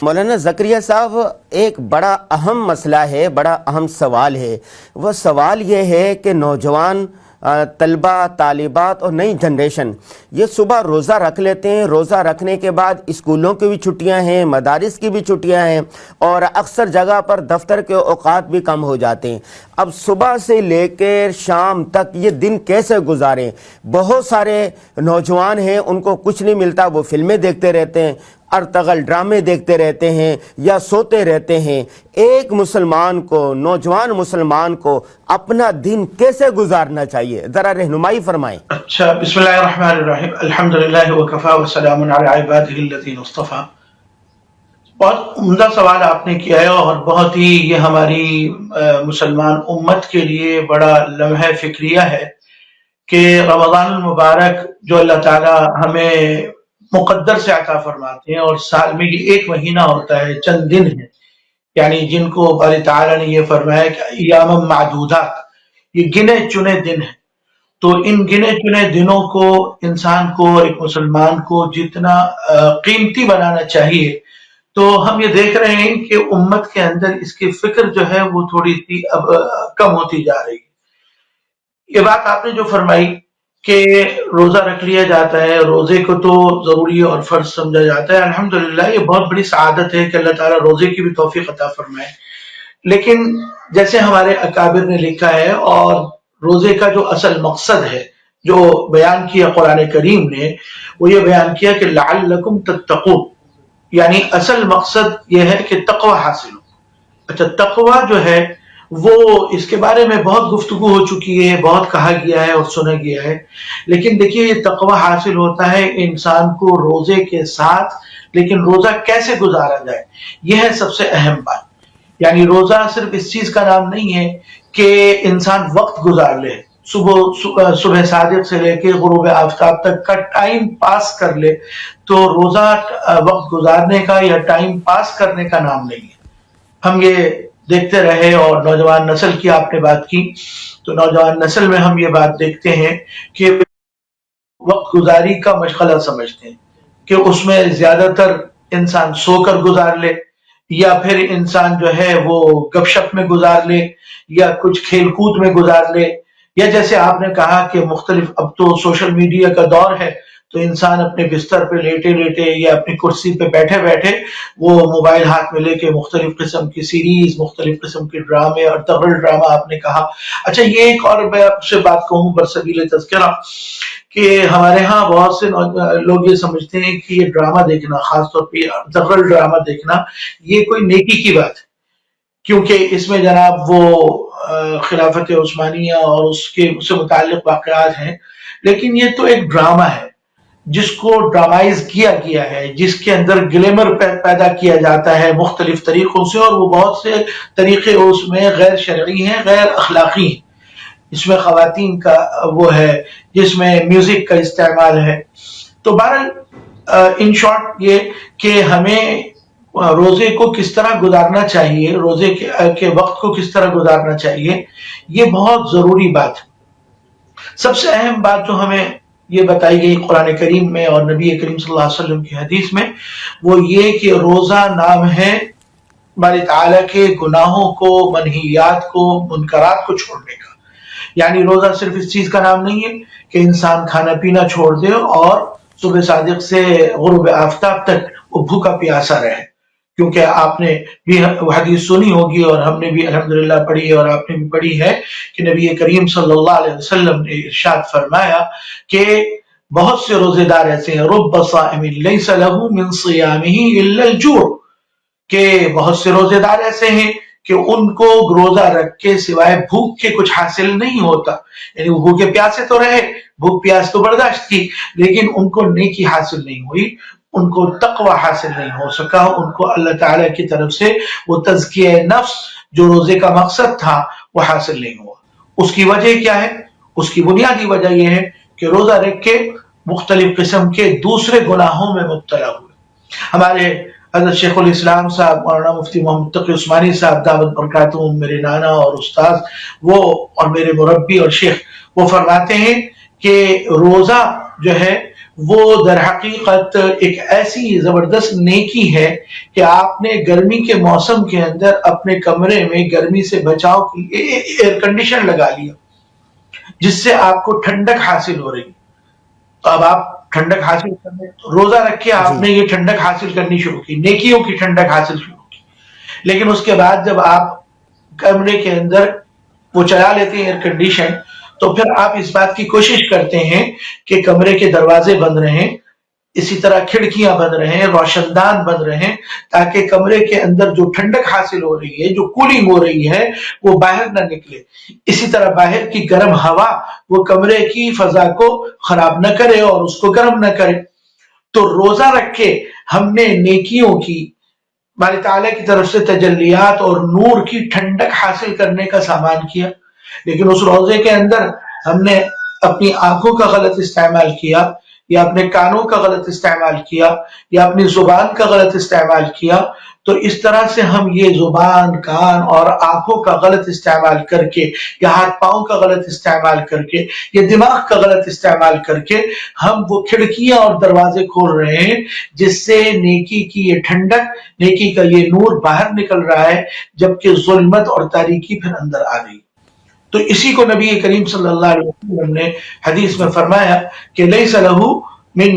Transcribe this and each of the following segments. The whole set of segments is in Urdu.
مولانا زکریا صاحب، ایک بڑا اہم مسئلہ ہے، بڑا اہم سوال ہے۔ وہ سوال یہ ہے کہ نوجوان طلبہ، طالبات اور نئی جنریشن یہ صبح روزہ رکھ لیتے ہیں، روزہ رکھنے کے بعد اسکولوں کی بھی چھٹیاں ہیں، مدارس کی بھی چھٹیاں ہیں، اور اکثر جگہ پر دفتر کے اوقات بھی کم ہو جاتے ہیں۔ اب صبح سے لے کر شام تک یہ دن کیسے گزاریں؟ بہت سارے نوجوان ہیں، ان کو کچھ نہیں ملتا، وہ فلمیں دیکھتے رہتے ہیں، ارطغرل ڈرامے دیکھتے رہتے ہیں یا سوتے رہتے ہیں۔ ایک مسلمان کو، نوجوان مسلمان کو اپنا دن کیسے گزارنا چاہیے؟ ذرا رہنمائی فرمائیں۔ اچھا، بسم اللہ الرحمن الرحیم، الحمدللہ وکفا وسلام علی عبادہ الذین اصطفیٰ۔ بہت عمدہ سوال آپ نے کیا ہے، اور بہت ہی یہ ہماری مسلمان امت کے لیے بڑا لمحہ فکریہ ہے کہ رمضان المبارک جو اللہ تعالی ہمیں مقدر سے عطا فرماتے ہیں، اور سال میں یہ ایک مہینہ ہوتا ہے، چند دن ہیں، یعنی جن کو باری تعالیٰ نے یہ فرمایا کہ ایام معدودات، یہ گنے چنے دن ہیں۔ تو ان گنے چنے دنوں کو انسان کو، ایک مسلمان کو جتنا قیمتی بنانا چاہیے، تو ہم یہ دیکھ رہے ہیں کہ امت کے اندر اس کی فکر جو ہے وہ تھوڑی سی اب کم ہوتی جا رہی ہے۔ یہ بات آپ نے جو فرمائی کہ روزہ رکھ لیا جاتا ہے، روزے کو تو ضروری اور فرض سمجھا جاتا ہے، الحمدللہ یہ بہت بڑی سعادت ہے کہ اللہ تعالیٰ روزے کی بھی توفیق عطا فرمائے۔ لیکن جیسے ہمارے اکابر نے لکھا ہے، اور روزے کا جو اصل مقصد ہے جو بیان کیا قرآن کریم نے، وہ یہ بیان کیا کہ لعلکم تتقون، یعنی اصل مقصد یہ ہے کہ تقوی حاصل ہو۔ اچھا، تقوی جو ہے وہ اس کے بارے میں بہت گفتگو ہو چکی ہے، بہت کہا گیا ہے اور سنا گیا ہے، لیکن دیکھیے یہ تقوی حاصل ہوتا ہے انسان کو روزے کے ساتھ، لیکن روزہ کیسے گزارا جائے، یہ ہے سب سے اہم بات۔ یعنی روزہ صرف اس چیز کا نام نہیں ہے کہ انسان وقت گزار لے، صبح صادق سے لے کے غروب آفتاب تک کا ٹائم پاس کر لے، تو روزہ وقت گزارنے کا یا ٹائم پاس کرنے کا نام نہیں ہے۔ ہم یہ دیکھتے رہے، اور نوجوان نسل کی آپ نے بات کی، تو نوجوان نسل میں ہم یہ بات دیکھتے ہیں کہ وقت گزاری کا مشغلہ سمجھتے ہیں کہ اس میں زیادہ تر انسان سو کر گزار لے، یا پھر انسان جو ہے وہ گپ شپ میں گزار لے، یا کچھ کھیل کود میں گزار لے، یا جیسے آپ نے کہا کہ مختلف، اب تو سوشل میڈیا کا دور ہے، تو انسان اپنے بستر پہ لیٹے لیٹے یا اپنی کرسی پہ بیٹھے بیٹھے وہ موبائل ہاتھ میں لے کے مختلف قسم کی سیریز، مختلف قسم کے ڈرامے، اور ارطغرل ڈرامہ آپ نے کہا۔ اچھا، یہ ایک اور میں آپ سے بات کہوں برسبیل تذکرہ، کہ ہمارے ہاں بہت سے لوگ یہ سمجھتے ہیں کہ یہ ڈرامہ دیکھنا، خاص طور پہ ارطغرل ڈرامہ دیکھنا، یہ کوئی نیکی کی بات ہے، کیونکہ اس میں جناب وہ خلافت عثمانیہ اور اس سے متعلق واقعات ہیں، لیکن یہ تو ایک ڈرامہ ہے جس کو ڈرامائز کیا گیا ہے، جس کے اندر گلیمر پیدا کیا جاتا ہے مختلف طریقوں سے، اور وہ بہت سے طریقے اس میں غیر شرعی ہیں، غیر اخلاقی ہیں۔ اس میں خواتین کا وہ ہے، جس میں میوزک کا استعمال ہے۔ تو بہرحال ان شارٹ یہ کہ ہمیں روزے کو کس طرح گزارنا چاہیے، روزے کے وقت کو کس طرح گزارنا چاہیے، یہ بہت ضروری بات ہے۔ سب سے اہم بات جو ہمیں یہ بتائی گئی قرآن کریم میں اور نبی کریم صلی اللہ علیہ وسلم کی حدیث میں، وہ یہ کہ روزہ نام ہے باری تعالیٰ کے گناہوں کو، منہیات کو، منکرات کو چھوڑنے کا۔ یعنی روزہ صرف اس چیز کا نام نہیں ہے کہ انسان کھانا پینا چھوڑ دے اور صبح صادق سے غروب آفتاب تک وہ بھوکا پیاسا رہے، کیونکہ آپ نے بھی حدیث سنی ہوگی، اور ہم نے بھی الحمدللہ پڑھی ہے، اور آپ نے بھی پڑھی ہے کہ نبی کریم صلی اللہ علیہ وسلم نے ارشاد فرمایا کہ بہت سے روزے دار ایسے ہیں، رب صائم لیس له من صیامه الا الجوع، کہ بہت سے روزے دار ایسے ہیں کہ ان کو روزہ رکھ کے سوائے بھوک کے کچھ حاصل نہیں ہوتا، یعنی وہ بھوکے پیاسے تو رہے، بھوک پیاس تو برداشت کی، لیکن ان کو نیکی حاصل نہیں ہوئی، ان کو تقوی حاصل نہیں ہو سکا، ان کو اللہ تعالیٰ کی طرف سے وہ تزکیہ نفس جو روزے کا مقصد تھا وہ حاصل نہیں ہوا۔ اس کی وجہ کیا ہے؟ اس کی بنیادی وجہ یہ ہے کہ روزہ رکھ کے مختلف قسم کے دوسرے گناہوں میں مبتلا ہوئے۔ ہمارے حضرت شیخ الاسلام صاحب مولانا مفتی محمد تقی عثمانی صاحب دامت برکاتہم، میرے نانا اور استاد وہ، اور میرے مربی اور شیخ، وہ فرماتے ہیں کہ روزہ جو ہے وہ در حقیقت ایک ایسی زبردست نیکی ہے کہ آپ نے گرمی کے موسم کے اندر اپنے کمرے میں گرمی سے بچاؤ کے لیے ایئر کنڈیشن لگا لیا، جس سے آپ کو ٹھنڈک حاصل ہو رہی. تو اب آپ ٹھنڈک حاصل کرنے روزہ رکھ کے آپ نے یہ ٹھنڈک حاصل کرنی شروع کی، نیکیوں کی ٹھنڈک حاصل شروع کی. لیکن اس کے بعد جب آپ کمرے کے اندر وہ چلا لیتے ہیں ایئر کنڈیشن، تو پھر آپ اس بات کی کوشش کرتے ہیں کہ کمرے کے دروازے بند رہیں، اسی طرح کھڑکیاں بند رہیں، روشن دان بند رہیں، تاکہ کمرے کے اندر جو ٹھنڈک حاصل ہو رہی ہے، جو کولنگ ہو رہی ہے، وہ باہر نہ نکلے. اسی طرح باہر کی گرم ہوا وہ کمرے کی فضا کو خراب نہ کرے اور اس کو گرم نہ کرے. تو روزہ رکھ کے ہم نے نیکیوں کی، باری تعالیٰ کی طرف سے تجلیات اور نور کی ٹھنڈک حاصل کرنے کا سامان کیا. لیکن اس روزے کے اندر ہم نے اپنی آنکھوں کا غلط استعمال کیا، یا اپنے کانوں کا غلط استعمال کیا، یا اپنی زبان کا غلط استعمال کیا. تو اس طرح سے ہم یہ زبان، کان اور آنکھوں کا غلط استعمال کر کے، یا ہاتھ پاؤں کا غلط استعمال کر کے، یا دماغ کا غلط استعمال کر کے ہم وہ کھڑکیاں اور دروازے کھول رہے ہیں جس سے نیکی کی یہ ٹھنڈک، نیکی کا یہ نور باہر نکل رہا ہے، جبکہ ظلمت اور تاریکی پھر اندر آ رہی. تو اسی کو نبی کریم صلی اللہ علیہ وسلم نے حدیث میں فرمایا کہ لیس لہ من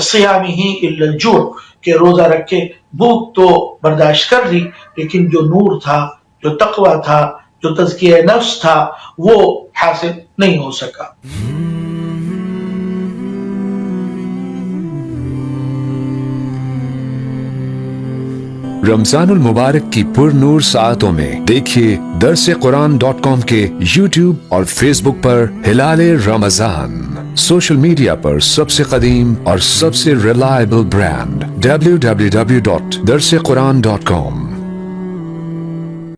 صیامہ الا الجوع، کہ روزہ رکھ کے بھوک تو برداشت کر لی، لیکن جو نور تھا، جو تقوی تھا، جو تزکیہ نفس تھا، وہ حاصل نہیں ہو سکا. رمضان المبارک کی پر نور ساعتوں میں دیکھیے درسقرآن.com کے یوٹیوب اور فیس بک پر ہلال رمضان. سوشل میڈیا پر سب سے قدیم اور سب سے ریلائبل برانڈ www.درسقرآن.com.